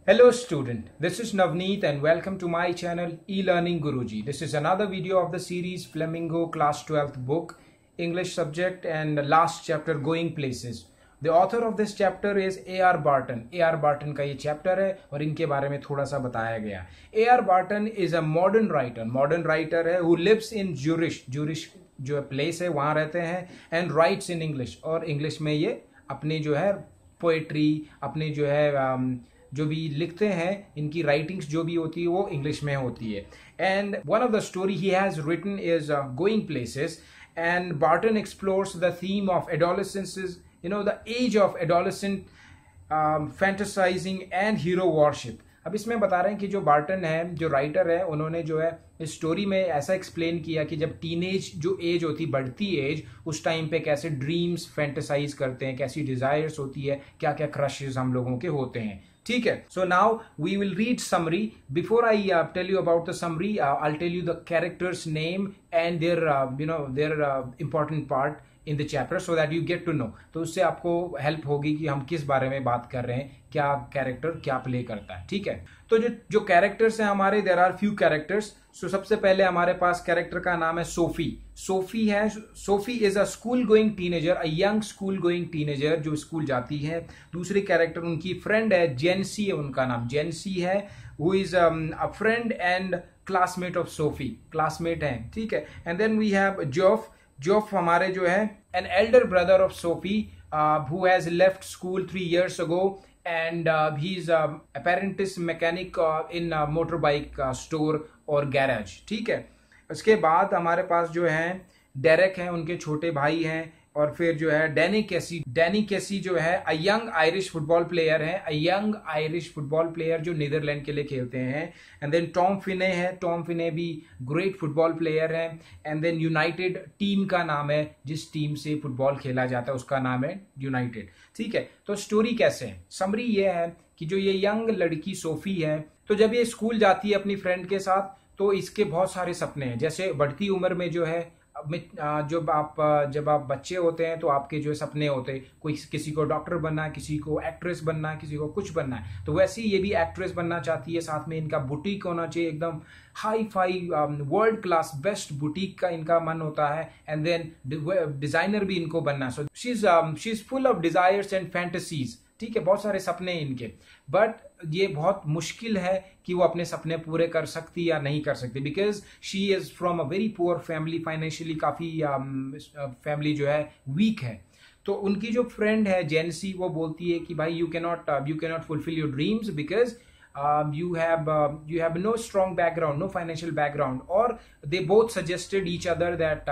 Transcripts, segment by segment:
Hello student, this is Navneet and welcome to my channel E-Learning Guruji. This is another video of the series Flamingo Class 12th book, English subject and last chapter Going Places. The author of this chapter is A.R. Barton. A.R. Barton का ये chapter है और इनके बारे में थोड़ा सा बताया गया. A.R. Barton is a modern writer है who lives in Zurich जो place है वहाँ रहते हैं and writes in English और English में ये अपनी जो है poetry अपनी जो है जो भी लिखते हैं इनकी राइटिंग्स जो भी होती है वो इंग्लिश में होती है. And one of the story he has written is going places and Barton explores the theme of adolescence, the age of adolescent fantasising and hero worship. अब इसमें बता रहे हैं कि जो बार्टन है, जो राइटर है, उन्होंने जो है इस स्टोरी में ऐसा एक्सप्लेन किया कि जब टीनेज जो एज होती, बढ़ती एज, उस टाइम पे कैसे ड्रीम्स फैंटेसाइज करते हैं, कैसी डिजायर्स होती है, क्या क्या क्रशेस हम लोगों के होते हैं. ठीक है. So now we will read summary. Before I tell you about the summary, I tell you the characters name and their important part in the chapter so that you get to know. तो उससे आपको help होगी कि हम किस बारे में बात कर रहे हैं, क्या कैरेक्टर क्या प्ले करता है. ठीक है. तो जो कैरेक्टर्स हैं हमारे, देयर आर फ्यू कैरेक्टर्स. सो सबसे पहले हमारे पास कैरेक्टर का नाम है सोफी. सोफी है. Sophie is a school going teenager, a young school going teenager जो स्कूल जाती है. दूसरी कैरेक्टर उनकी फ्रेंड है, जेनसी है, उनका नाम जेनसी है, who is a friend and classmate of Sophie, classmate है. ठीक है. And then we have Geoff. Geoff हमारे जो है an elder brother of Sophie who has left school 3 years ago and he's apprentice mechanic in motorbike store और garage. ठीक है. उसके बाद हमारे पास जो है डेरेक हैं, उनके छोटे भाई हैं. और फिर जो है डैनी कैसी जो है a young Irish football player है, a young Irish football player जो नीदरलैंड के लिए खेलते हैं. एंड देन टॉम फिने है. टॉम फिने भी ग्रेट फुटबॉल प्लेयर है. एंड देन यूनाइटेड टीम का नाम है, जिस टीम से फुटबॉल खेला जाता है उसका नाम है यूनाइटेड. ठीक है. तो स्टोरी कैसे है, समरी ये है कि जो ये यंग लड़की सोफी है, तो जब ये स्कूल जाती है अपनी फ्रेंड के साथ, तो इसके बहुत सारे सपने हैं. जैसे बढ़ती उम्र में जो है जब आप बच्चे होते हैं तो आपके जो सपने होते हैं, कोई किसी को डॉक्टर बनना है, किसी को एक्ट्रेस बनना है, किसी को कुछ बनना है. तो वैसे ही ये भी एक्ट्रेस बनना चाहती है. साथ में इनका बुटीक होना चाहिए, एकदम hi fi world class best boutique का इनका मन होता है. एंड देन डिजाइनर भी इनको बनना. So she is full of desires and fantasies. ठीक है. बहुत सारे सपने हैं इनके, बट ये बहुत मुश्किल है कि वो अपने सपने पूरे कर सकती या नहीं कर सकती, because she is from a very poor family. Financially काफी फैमिली जो है वीक है. तो उनकी जो फ्रेंड है जेनसी, वो बोलती है कि भाई you can not fulfil your dreams because you have no strong background, no financial background. Or they both suggested each other that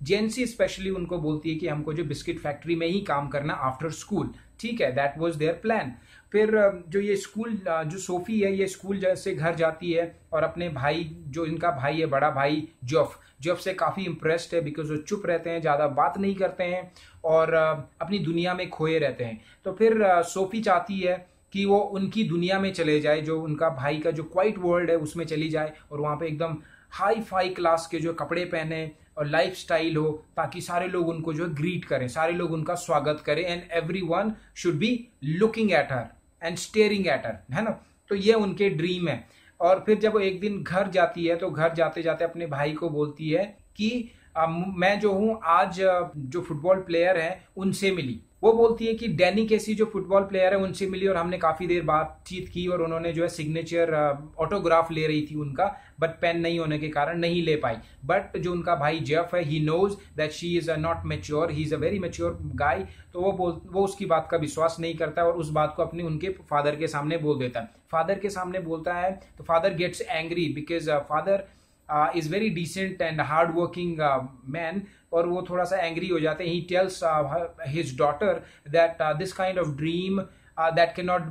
Jency especially उनको बोलती है कि हमको जो बिस्किट फैक्ट्री में ही काम करना आफ्टर स्कूल. ठीक है. That was their plan. फिर जो ये स्कूल, जो सोफी है, ये स्कूल से घर जाती है और अपने भाई, जो इनका भाई है, बड़ा भाई जोफ से काफी इम्प्रेस्ड है, बिकॉज वो चुप रहते हैं, ज्यादा बात नहीं करते हैं और अपनी दुनिया में खोए रहते हैं. तो फिर सोफी चाहती है कि वो उनकी दुनिया में चले जाए, जो उनका भाई का जो क्वाइट वर्ल्ड है उसमें चली जाए और वहां पे एकदम हाई फाई क्लास के जो कपड़े पहने और लाइफ स्टाइल हो, ताकि सारे लोग उनको जो ग्रीट करें, सारे लोग उनका स्वागत करें. And everyone should be looking at her and staring at her, है ना. तो ये उनके ड्रीम है. और फिर जब वो एक दिन घर जाती है तो घर जाते जाते अपने भाई को बोलती है कि मैं जो हूं आज जो फुटबॉल प्लेयर है उनसे मिली. वो बोलती है कि डैनी कैसी जो फुटबॉल प्लेयर है उनसे मिली और हमने काफी देर बातचीत की और उन्होंने जो है सिग्नेचर ऑटोग्राफ ले रही थी उनका, बट पेन नहीं होने के कारण नहीं ले पाई. बट जो उनका भाई जेफ है, he knows that she is not mature, he is a very mature guy. तो वो उसकी बात का विश्वास नहीं करता और उस बात को अपने उनके फादर के सामने बोल देता है. फादर के सामने बोलता है तो father gets angry because father is very decent and hard working man. और वो थोड़ा सा एंग्री हो जाते हैं. he tells his daughter that this kind of dream that cannot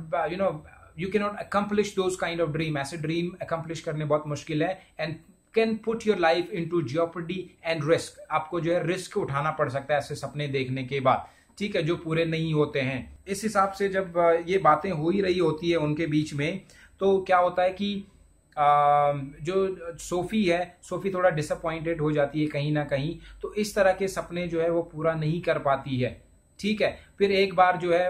you cannot accomplish those kind of dream. ऐसे dream accomplish करने बहुत मुश्किल है and can put your life into jeopardy and risk. आपको जो है रिस्क उठाना पड़ सकता है ऐसे सपने देखने के बाद. ठीक है. जो पूरे नहीं होते हैं. इस हिसाब से जब ये बातें हो ही रही होती है उनके बीच में, तो क्या होता है कि जो सोफी है, सोफी थोड़ा डिसअपॉइंटेड हो जाती है कहीं ना कहीं. तो इस तरह के सपने जो है वो पूरा नहीं कर पाती है. ठीक है. फिर एक बार जो है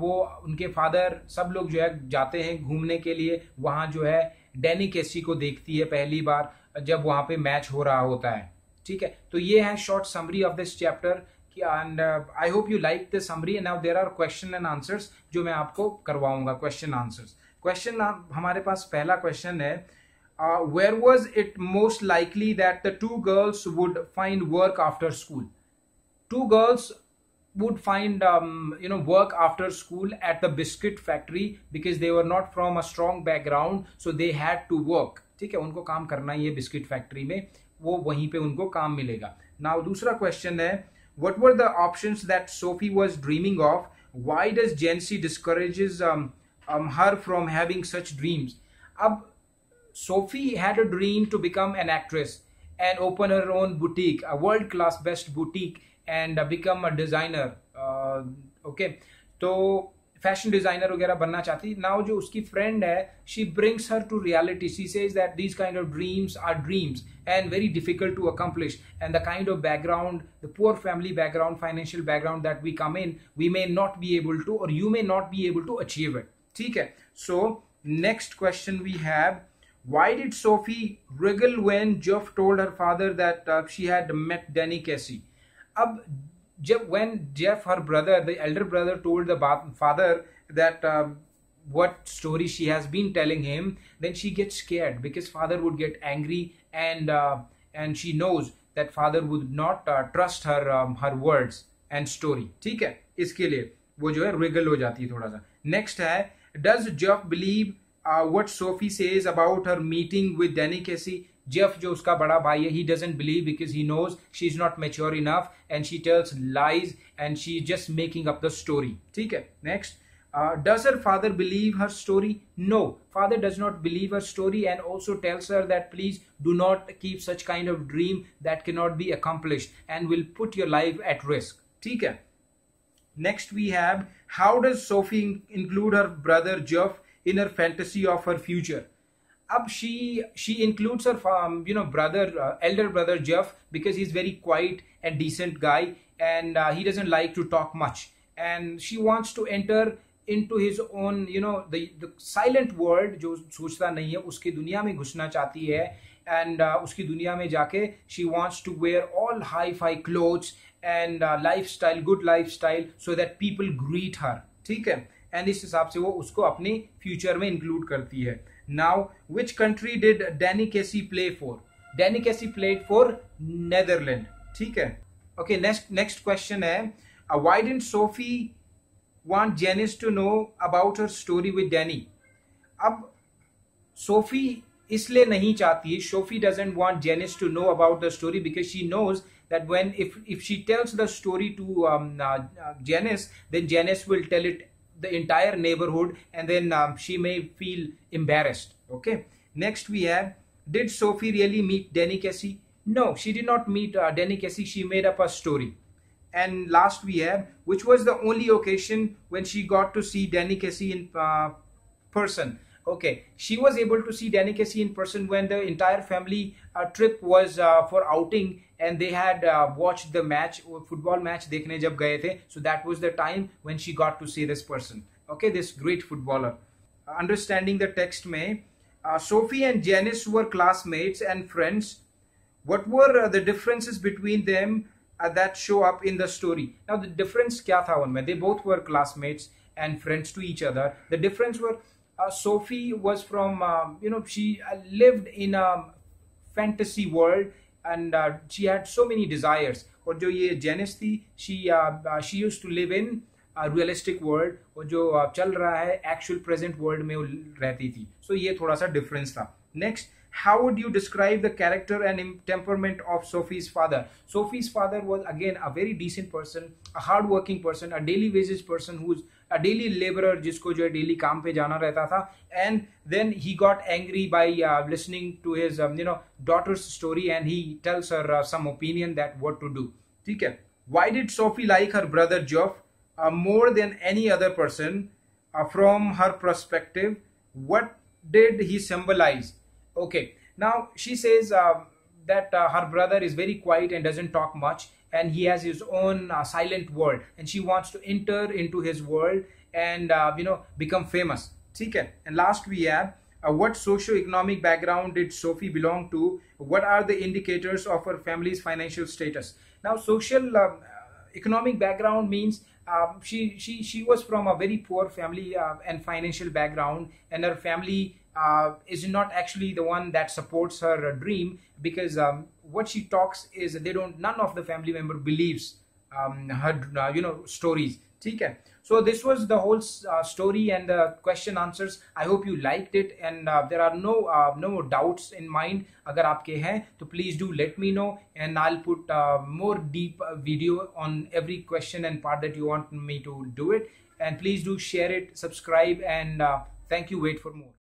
वो उनके फादर सब लोग जो है जाते हैं घूमने के लिए, वहां जो है डैनी केसी को देखती है पहली बार जब वहां पे मैच हो रहा होता है। ठीक है, तो ये है short summary of this chapter and I hope you like this summary. Now there are question and answers जो मैं आपको करवाऊंगा, क्वेश्चन आंसर्स। क्वेश्चन हमारे पास पहला क्वेश्चन है, where was it most likely that the two girls would find work after school? Two girls would find work after school at the biscuit factory because they were not from a strong background, so they had to work. ठीक है, उनको काम करना ही है biscuit factory में, वो वहीं पे उनको काम मिलेगा। नाउ दूसरा क्वेश्चन है, what were the options that Sophie was dreaming of? Why does Jency discourages her from having such dreams? अब Sophie had a dream to become an actress and open her own boutique, a world-class best boutique, and become a designer. Okay, तो fashion designer वगैरह बनना चाहती। Now जो उसकी friend है, she brings her to reality. She says that these kind of dreams are dreams and very difficult to accomplish, and the kind of background, the poor family background, financial background that we come in, we may not be able to, और you may not be able to achieve it. ठीक है, so next question we have, why did Sophie wriggle when Jeff told her father that she had met Danny Casey? अब जब when Jeff, her brother, the elder brother, told the father that what story she has been telling him, then she gets scared because father would get angry, and she knows that father would not trust her words and story. ठीक है, इसके लिए वो जो है wriggle हो जाती है थोड़ा सा। Next है, does Jeff believe what Sophie says about her meeting with Danny Casey? Jeff जो उसका बड़ा भाई है, he doesn't believe because he knows she's not mature enough and she tells lies and she's just making up the story. ठीक है, next, does her father believe her story? No, father does not believe her story and also tells her that please do not keep such kind of dream that cannot be accomplished and will put your life at risk. ठीक है, next we have, how does Sophie include her brother Jeff in her fantasy of her future? Ab she includes her brother, elder brother Jeff, because he's very quiet and decent guy, and he doesn't like to talk much, and she wants to enter into his own the silent world, जो सोचता नहीं है, उसकी दुनिया में घुसना चाहती है, and उसकी दुनिया में जाके she wants to wear all high-fi clothes and lifestyle, good lifestyle, so that people greet her. ठीक है, एंड इस हिसाब से वो उसको अपने फ्यूचर में इंक्लूड करती है। Now which country did Danny Casey play for? Danny Casey played for Netherland. ठीक है, ओके, नेक्स्ट क्वेश्चन है, why didn't Sophie want Jansie to know about her story with Danny? अब सोफी इसलिए नहीं चाहती है, Sophie doesn't want Jansie to know about the story because she knows that when if she tells the story to Janice, then Janice will tell it the entire neighborhood, and then she may feel embarrassed. Okay, next we have, did Sophie really meet Danny Casey? No, she did not meet Danny Casey. She made up a story. And last we have, which was the only occasion when she got to see Danny Casey in person? Okay, she was able to see Danny Casey in person when the entire family trip was for outing, and they had watched the match, football match देखने जब गए थे, so that was the time when she got to see this person. Okay, this great footballer. Understanding the text में, Sophie and Janice were classmates and friends. What were the differences between them that show up in the story? Now the difference क्या था उनमें? They both were classmates and friends to each other. The difference were, Sophie was from she lived in a fantasy world, and she had so many desires. और जो ये Janice थी, she used to live in a realistic world, और जो चल रहा है actual present world में वो रहती थी. So ये थोड़ा सा difference था. Next, how would you describe the character and temperament of Sophie's father? Sophie's father was again a very decent person, a hard-working person, a daily wages person, who's a daily laborer, जिसको जो है daily काम पे जाना रहता था, and then he got angry by listening to his daughter's story, and he tells her some opinion that what to do. ठीक है? Why did Sophie like her brother Geoff more than any other person? From her perspective, what did he symbolize? Okay, now she says that her brother is very quiet and doesn't talk much, and he has his own silent world, and she wants to enter into his world, and become famous. Okay. And last we have what socio-economic background did Sophie belong to? What are the indicators of her family's financial status? Now, social economic background means she was from a very poor family and financial background, and her family is not actually the one that supports her dream, because what she talks is none of the family member believes her stories. Okay. So this was the whole story and the question answers. I hope you liked it, and there are no more doubts in mind. Agar aapke hain to please do let me know, and I'll put more deep video on every question and part that you want me to do it. And please do share it, subscribe, and thank you. Wait for more.